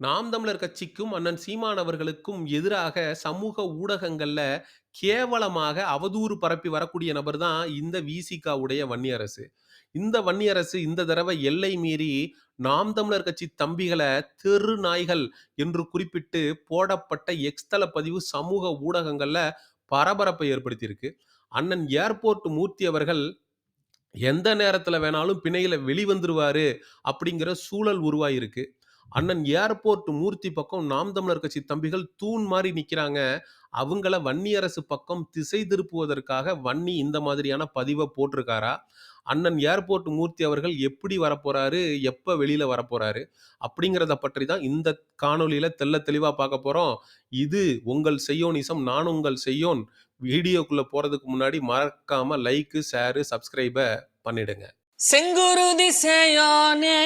நாம் தமிழர் கட்சிக்கும், அண்ணன் சீமான் அவர்களுக்கும் எதிராக சமூக ஊடகங்கள்ல கேவலமாக அவதூறு பரப்பி வரக்கூடிய நபர் தான் இந்த விசிக உடைய வன்னியரசு. இந்த வன்னியரசு இந்த தடவ எல்லை மீறி நாம் தமிழர் கட்சி தம்பிகள தெரு நாய்கள் என்று குறிப்பிட்டு போடப்பட்ட எக்ஸ் தள பதிவு சமூக ஊடகங்கள்ல பரபரப்பை ஏற்படுத்தியிருக்கு. அண்ணன் ஏர்போர்ட் மூர்த்தி அவர்கள் எந்த நேரத்துல வேணாலும் பிணையில வெளிவந்துருவாரு அப்படிங்கிற சூழல் உருவாகியிருக்கு. அண்ணன் ஏர்போர்ட் மூர்த்தி பக்கம் நாம் தமிழர் கட்சி தம்பிகள் தூண் மாறி நிக்கிறாங்க. அவங்கள வன்னியரசு பக்கம் திசை திருப்புவதற்காக வன்னி இந்த மாதிரியான பதிவ போட்டிருக்காரா? அண்ணன் ஏர்போர்ட் மூர்த்தி அவர்கள் எப்படி வரப்போறாரு? எப்ப வெளியில வரப்போறாரு? அப்படிங்கிறத பற்றி தான் இந்த காணொளியில தெள்ளத் தெளிவா பார்க்க போறோம். இது உங்கள் செய்யோனிசம். நான் உங்கள் செய்யோன். வீடியோக்குள்ள போறதுக்கு முன்னாடி மறக்காம லைக், ஷேர், சப்ஸ்கிரைப பண்ணிடுங்க. செங்குருதி சேயோனே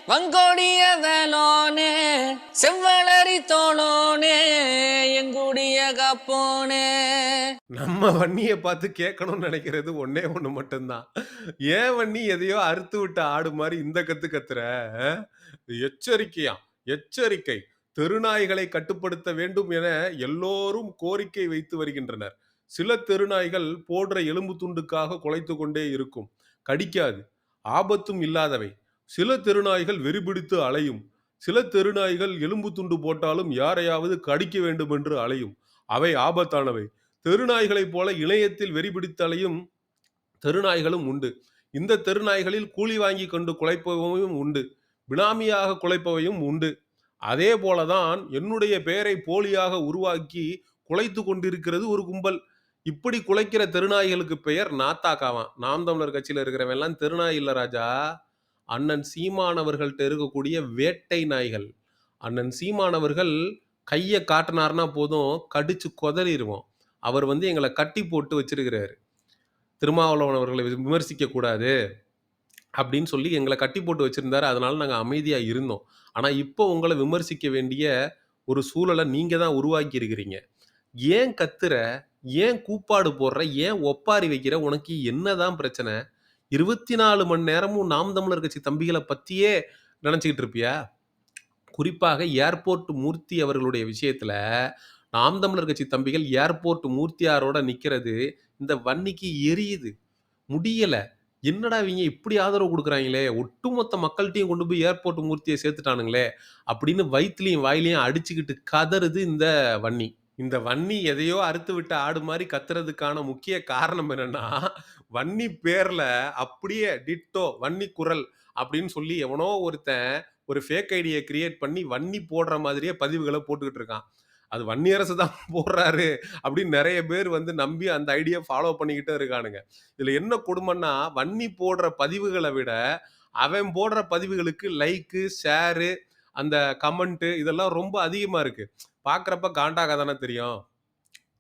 வங்கோடிய வேலோனே செவ்வளரி தோளோனே எங்குடிய காப்போனே. நம்ம வன்னிய பார்த்து கேட்கணும்னு நினைக்கிறது ஒண்ணே ஒண்ணு மட்டும்தான். ஏன் வன்னி எதையோ அறுத்து விட்ட ஆடு மாரி இந்த கத்து கத்துற? அ? எச்சரிக்கையாம், எச்சரிக்கை. தெருநாய்களை கட்டுப்படுத்த வேண்டும் என எல்லோரும் கோரிக்கை வைத்து வருகின்றனர். சில தெருநாய்கள் போடுற எலும்பு துண்டுக்காக குலைத்துக் கொண்டே இருக்கும். கடிக்காது. ஆபத்தும் இல்லாதவை. சில தெருநாய்கள் வெறிபிடித்து அலையும். சில தெருநாய்கள் எலும்பு துண்டு போட்டாலும் யாரையாவது கடிக்க வேண்டும் என்று அலையும். அவை ஆபத்தானவை. தெருநாய்களைப் போல இணையத்தில் வெறிபிடித்து அலையும் தெருநாய்களும் உண்டு. இந்த தெருநாய்களில் கூலி வாங்கி கொண்டு குலைப்பவையும் உண்டு. பினாமியாக குலைப்பவையும் உண்டு. அதே போலதான் என்னுடைய பெயரை போலியாக உருவாக்கி குலைத்து கொண்டிருக்கிறது ஒரு கும்பல். இப்படி குலைக்கிற தெருநாய்களுக்கு பெயர் நாத்தாக்காவாம். நாம் தமிழர் கட்சியில இருக்கிறவன் எல்லாம் தெருநாய் இல்ல ராஜா. அண்ணன் சீமான் அவர்கள்ட்ட இருக்கக்கூடிய வேட்டை நாய்கள். அண்ணன் சீமான் அவர்கள் கைய காட்டுனார்னா போதும் கடிச்சு கொதறிருவோம். அவர் வந்து எங்கள கட்டி போட்டு வச்சிருக்கிறாரு. திருமாவளவன் அவர்களை விமர்சிக்க கூடாது அப்படின்னு சொல்லி எங்கள கட்டி போட்டு வச்சிருந்தாரு. அதனால நாங்க அமைதியா இருந்தோம். ஆனா இப்போ உங்கள விமர்சிக்க வேண்டிய ஒரு சூழல நீங்க தான் உருவாக்கி இருக்கிறீங்க. ஏன் கத்துற? ஏன் கூப்பாடு போடுற? ஏன் ஒப்பாரி வைக்கிற? உனக்கு என்னதான் பிரச்சனை? 24 மணி நேரமும் நாம் தமிழர் கட்சி தம்பிகள பத்தியே நினைச்சுக்கிட்டு இருப்பியா? குறிப்பாக ஏர்போர்ட் மூர்த்தி அவர்களுடைய விஷயத்துல, நாம் தமிழர் கட்சி தம்பிகள் ஏர்போர்ட் மூர்த்தியாரோட நிக்கிறது, இந்த வன்னிக்கு எரியுது. முடியல. என்னடா இவங்க இப்படி ஆதரவு குடுக்குறாங்களே! ஒட்டுமொத்த மக்கள்ட்டயும் கொண்டு போய் ஏர்போர்ட் மூர்த்திய சேர்த்துட்டானுங்களே! அப்படின்னு வயித்துலயும், வாயிலயும் அடிச்சுக்கிட்டு கதறுது இந்த வன்னி. இந்த வன்னி எதையோ அறுத்து விட்ட ஆடு மாரி கத்துறதுக்கான முக்கிய காரணம் என்னன்னா, வன்னி பேர்ல அப்படியே டிட்டோ வன்னி குரல் அப்படின்னு சொல்லி எவனோ ஒருத்தன் ஒரு ஃபேக் ஐடிய கிரியேட் பண்ணி வன்னி போடுற மாதிரியே பதிவுகள போட்டுக்கிட்டு இருக்கான். அது வன்னியரசு தான் போடுறாரு அப்படின்னு நெறைய பேர் வந்து நம்பி அந்த ஐடியா ஃபாலோ பண்ணிக்கிட்டு இருக்கானுங்க. இதுல என்ன கொடுமைன்னா, வன்னி போடுற பதிவுகள விட, அவன் போடுற பதிவுகளுக்கு லைக்கு, ஷேரு, அந்த கமெண்ட் இதெல்லாம் ரொம்ப அதிகமா இருக்கு. பார்க்குறப்ப காண்டாக தானே தெரியும்.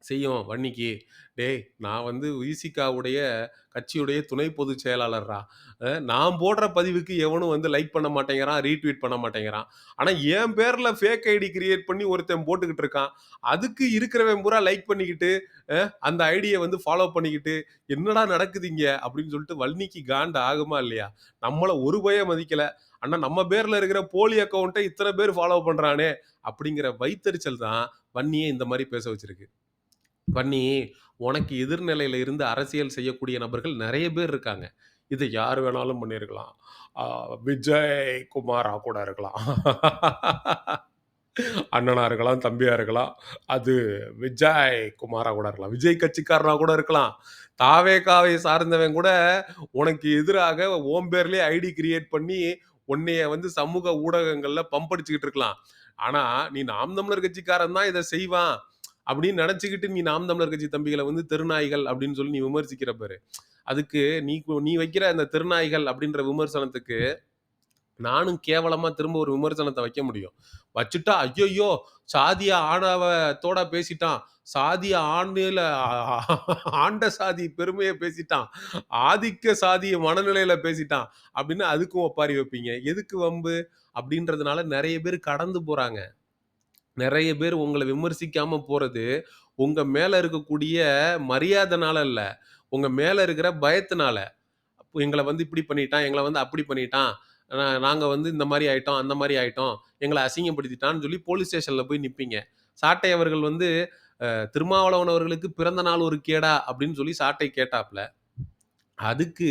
செய்யும் வன்னிக்கு. "டேய் நான் வந்து விசிகாவுடைய கட்சியுடைய துணை பொதுச் செயலாளர்றா. நான் போடுற பதிவுக்கு எவனும் வந்து லைக் பண்ண மாட்டேங்கிறான், ரீட்வீட் பண்ண மாட்டேங்கிறான். ஆனா என் பேர்ல ஃபேக் ஐடி கிரியேட் பண்ணி ஒருத்தன் போட்டுக்கிட்டு இருக்கான். அதுக்கு இருக்கிறவன் பூரா லைக் பண்ணிக்கிட்டு, அந்த ஐடிய வந்து ஃபாலோ பண்ணிக்கிட்டு, என்னடா நடக்குது இங்க?" அப்படின்னு சொல்லிட்டு வன்னிக்கு காண்டு ஆகுமா இல்லையா? நம்மள ஒரு பய மதிக்கல. ஆனா நம்ம பேர்ல இருக்கிற போலி அக்கவுண்ட்ட இத்தன பேர் ஃபாலோ பண்றானே! அப்படிங்கிற வயித்தெரிச்சல் தான் வன்னிய இந்த மாரி பேச வச்சிருக்கு. பண்ணி, உனக்கு எதிர்நிலையில இருந்து அரசியல் செய்யக்கூடிய நபர்கள் நெறைய பேர் இருக்காங்க. இத யார் வேணாலும் பண்ணியிருக்கலாம். அ விஜய் குமாரா கூட இருக்கலாம். அண்ணனா இருக்கலாம், தம்பியா இருக்கலாம். அது விஜய் குமாரா கூட இருக்கலாம். விஜய் கட்சிக்காரனா கூட இருக்கலாம். தாவேகாவை சார்ந்தவன் கூட உனக்கு எதிராக உன் பேர்லயே ஐடி கிரியேட் பண்ணி, உன்னைய வந்து சமூக ஊடகங்கள்ல பம்ப் அடிச்சுக்கிட்டு இருக்கலாம். ஆனா, நீ நாம் தமிழர் கட்சிக்காரன் தான் இத செய்வான். அப்படின்னு நெனச்சுக்கிட்டு நீ நாம் தமிழர் கட்சி தம்பிகள வந்து தெருநாய்கள் அப்படின்னு சொல்லி நீ விமர்சிக்கிற பாரு. அதுக்கு நீ வைக்கிற அந்த தெருநாய்கள் அப்படின்ற விமர்சனத்துக்கு நானும் கேவலமா திரும்ப ஒரு விமர்சனத்த வைக்க முடியும். வச்சுட்டா, "ஐய்யய்யோ! சாதிய ஆணவத்தோட பேசிட்டான். சாதிய ஆண்டில ஆண்ட சாதி பெருமைய பேசிட்டான். ஆதிக்க சாதிய மனநிலையில பேசிட்டான்." அப்படின்னு அதுக்கும் ஒப்பாரி வைப்பீங்க. எதுக்கு வம்பு? அப்படின்றதுனால நெறைய பேர் கடந்து போறாங்க. நெறைய பேர் உங்கள விமர்சிக்காம போறது, உங்க மேல இருக்கக்கூடிய மரியாதனால இல்ல. உங்க மேல இருக்கிற பயத்தினால. எங்கள வந்து இப்படி பண்ணிட்டான், எங்கள வந்து அப்படி பண்ணிட்டான். நாங்க வந்து இந்த மாரி ஆயிட்டோம், அந்த மாரி ஆயிட்டோம். எங்கள அசிங்கப்படுத்திட்டான்னு சொல்லி போலீஸ் ஸ்டேஷன்ல போய் நிப்பீங்க. சாட்டை அவர்கள் வந்து திருமாவளவன் அவர்களுக்கு பிறந்த நாள் ஒரு கேடா அப்படின்னு சொல்லி சாட்டை கேட்டாப்ல. அதுக்கு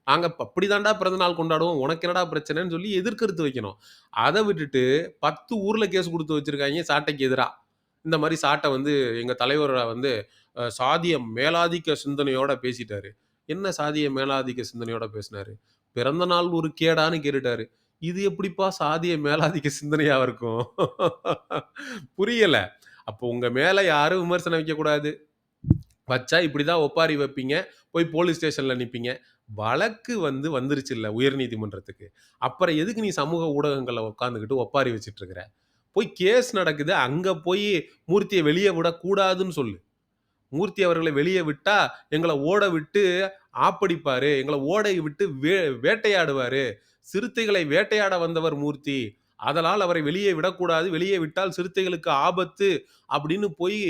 நாங்க அப்படிதான்டா பிறந்த நாள் கொண்டாடுவோம். உனக்கு என்னடா பிரச்சனைன்னு சொல்லி எதிர்கருத்து வைக்கணும். அத விட்டுட்டு 10 ஊர்ல கேஸ் குடுத்து வச்சிருக்காய்ங்க சாட்டைக்கு எதிரா. இந்த மாரி சாட்ட வந்து எங்க தலைவர் வந்து சாதிய மேலாதிக்க சிந்தனையோட பேசிட்டாரு. என்ன சாதிய மேலாதிக்க சிந்தனையோட பேசினாரு? பிறந்த நாள் ஒரு கேடான்னு கேட்டுட்டாரு. இது எப்படிப்பா சாதிய மேலாதிக்க சிந்தனையா இருக்கும்? புரியல. அப்போ உங்க மேல யாரும் விமர்சனம் வைக்கக்கூடாது. வச்சா இப்படிதான் ஒப்பாரி வைப்பீங்க. போய் போலீஸ் ஸ்டேஷன்ல நிப்பீங்க. வழக்கு வந்து வந்துருச்சுல்ல உயர்நீதிமன்றத்துக்கு. அப்புறம் எதுக்கு நீ சமூக ஊடகங்கள்ல உட்கார்ந்துகிட்டு ஒப்பாரி வச்சுட்டு இருக்கிற? போய் கேஸ் நடக்குது. அங்க போய் மூர்த்திய வெளிய விடக்கூடாதுன்னு சொல்லு. மூர்த்தி அவர்கள வெளிய விட்டா, எங்கள ஓட விட்டு ஆப்படிப்பாரு. எங்கள ஓடை விட்டு வேட்டையாடுவாரு. சிறுத்தைகளை வேட்டையாட வந்தவர் மூர்த்தி. அதனால் அவரை வெளியே விடக்கூடாது. வெளியே விட்டால் சிறுத்தைகளுக்கு ஆபத்து அப்படின்னு போய்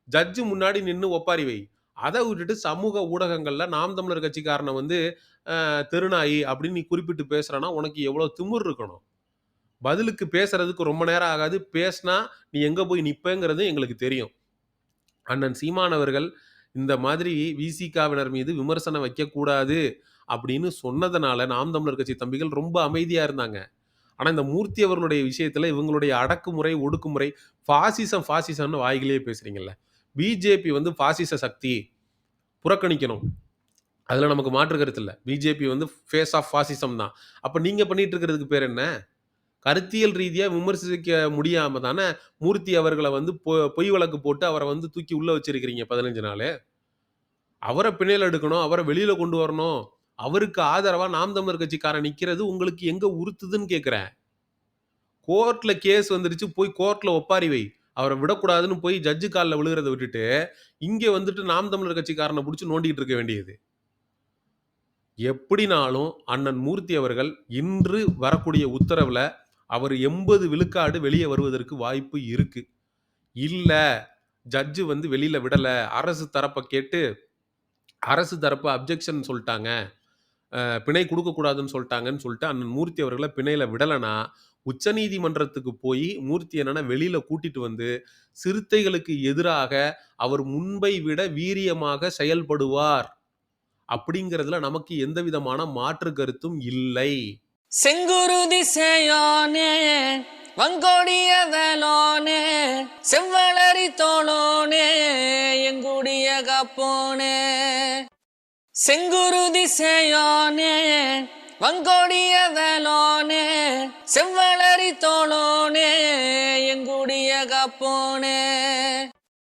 ஜட்ஜ் முன்னாடி நின்னு ஒப்பாரி வை. அத விட்டுட்டு சமூக ஊடகங்கள்ல நாம் தமிழர் கட்சிக்காரன வந்து தெருநாயி அப்படின்னு நீ குறிப்பிட்டு பேசுறன்னா, உனக்கு எவ்வளோ திமிரு இருக்கணும்? பதிலுக்கு பேசுறதுக்கு ரொம்ப நேரம் ஆகாது. பேசினா நீ எங்க போய் நிப்பேங்கிறது எங்களுக்கு தெரியும். அண்ணன் சீமான் அவர்கள் இந்த மாதிரி விசிகாவினர் மீது விமர்சனம் வைக்கக்கூடாது அப்படின்னு சொன்னதனால நாம் தமிழர் கட்சி தம்பிகள் ரொம்ப அமைதியா இருந்தாங்க. ஆனா இந்த மூர்த்தி அவர்களுடைய விஷயத்துல இவங்களுடைய அடக்குமுறை, ஒடுக்குமுறை, பாசிசம்னு வாய்கிலேயே பேசுறீங்கல்ல. பிஜேபி வந்து பாசிச சக்தி. புறக்கணிக்கணும். அதுல நமக்கு மாற்று கருத்து இல்ல. பிஜேபி வந்து ஃபேஸ் ஆஃப் பாசிசம் தான். அப்ப நீங்க பண்ணிட்டு இருக்கிறதுக்கு பேர் என்ன? கருத்தியல் ரீதியா விமர்சிக்க முடியாம தானே மூர்த்தி அவர்கள வந்து பொய் வழக்கு போட்டு அவர வந்து தூக்கி உள்ள வச்சிருக்கிறீங்க 15 நாளு. அவர பிணையில எடுக்கணும். அவர வெளியில கொண்டு வரணும். அவருக்கு ஆதரவா நாம் தமிழர் கட்சிக்காரன் நிக்கிறது உங்களுக்கு எங்க உறுத்துதுன்னு கேட்கிறேன். கோர்ட்ல கேஸ் வந்துருச்சு. போய் கோர்ட்ல ஒப்பாரி வை. அவர விடக்கூடாதுன்னு போய் ஜட்ஜ் கால்ல விழுகிறத விட்டுட்டு, இங்க வந்துட்டு நாம் தமிழர் கட்சிக்காரன புடிச்சு நோண்டிட்டு இருக்க வேண்டியது. எப்படினாலும் அண்ணன் மூர்த்தி அவர்கள் இன்று வரக்கூடிய உத்தரவுல அவர் 80 விழுக்காடு வெளிய வருவதற்கு வாய்ப்பு இருக்கு. இல்ல ஜட்ஜ் வந்து வெளியில விடல. அரசு தரப்ப கேட்டு அரசு தரப்பு அப்ஜெக்ஷன் சொல்ட்டாங்க. பிணை குடுக்கக்கூடாதுன்னு சொல்ட்டாங்கன்னு சொல்லிட்டு அண்ணன் மூர்த்தி அவர்கள பிணையில விடலனா, உச்சநீதிமன்றத்துக்கு போயி மூர்த்தி அண்ணன வெளியில கூட்டிட்டு வந்து, சிறுத்தைகளுக்கு எதிராக அவர் முன்பை விட வீரியமாக செயல்படுவார். அப்படிங்கிறதுல நமக்கு எந்த விதமான மாற்று கருத்தும் இல்லை. செங்குருதி சேயோனே வங்கோடிய வேலோனே செவ்வளரி தோளோனே எங்குடிய காப்போனே செங்குருதி சேயோனே வங்கோடிய வேலோனே செவ்வளரி தோளோனே எங்குடிய காப்போனே